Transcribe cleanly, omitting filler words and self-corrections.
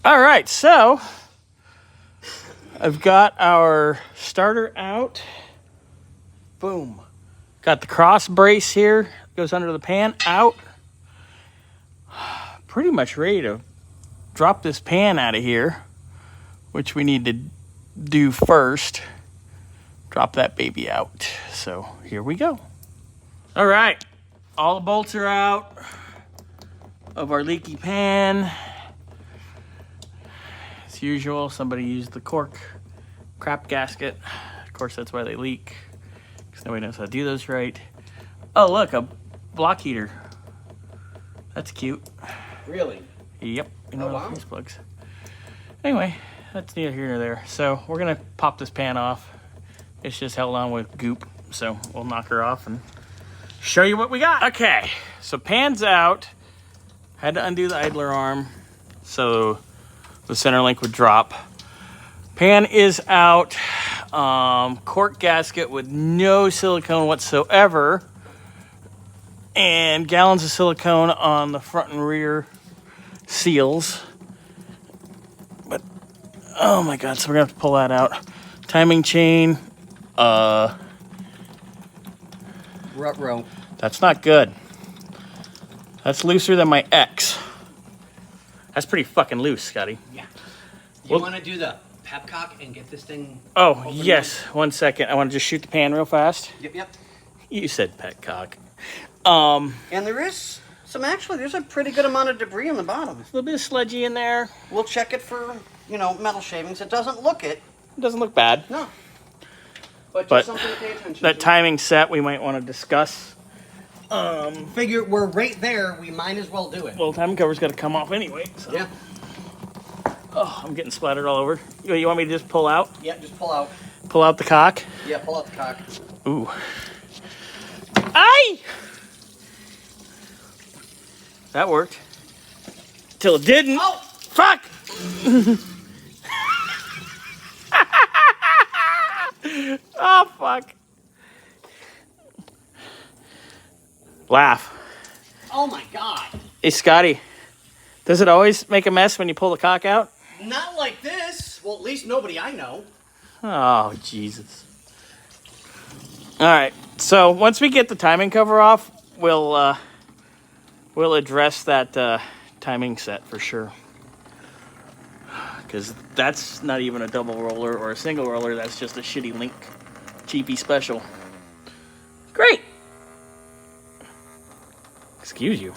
All right, so I've got our starter out. Boom. Got the cross brace here. Goes under the pan. Out. Pretty much ready to drop this pan out of here, which we need to do first. Drop that baby out. So here we go. All right. All the bolts are out of our leaky pan. As usual, somebody used the cork crap gasket. Of course, that's why they leak, because nobody knows how to do those right. Oh, look, a block heater. That's cute. Really? Yep. You know, wow. these plugs. Anyway, that's neither here nor there. So we're gonna pop this pan off. It's just held on with goop, so we'll knock her off and show you what we got. Okay, so pan's out. Had to undo the idler arm so the center link would drop. Pan is out. Cork gasket with no silicone whatsoever, and gallons of silicone on the front and rear seals. But oh my god, so we're gonna have to pull that out. Timing chain. Ruh-roh. That's not good. That's looser than my X. That's pretty fucking loose, Scotty. Yeah. You want to do the pepcock and get this thing? Oh, yes. 1 second. I want to just shoot the pan real fast. Yep. You said petcock. And there is there's a pretty good amount of debris on the bottom. A little bit of sludgy in there. We'll check it for, metal shavings. It doesn't look it. It doesn't look bad. No. But just something to pay attention that to. timing set we might want to discuss. Figure we're right there. We might as well do it. Well, timing cover's got to come off anyway. So. Yeah. Oh, I'm getting splattered all over. You want me to just pull out? Yeah, just pull out. Pull out the cock? Yeah, pull out the cock. Ooh. Aye! That worked. Till it didn't. Oh! Fuck! Oh, fuck. Laugh. Oh my god. Hey, Scotty. Does it always make a mess when you pull the cock out? Not like this. Well, at least nobody I know. Oh, Jesus. All right. So once we get the timing cover off, we'll address that timing set for sure. Because that's not even a double roller or a single roller. That's just a shitty link. Cheapy special. Great. Excuse you.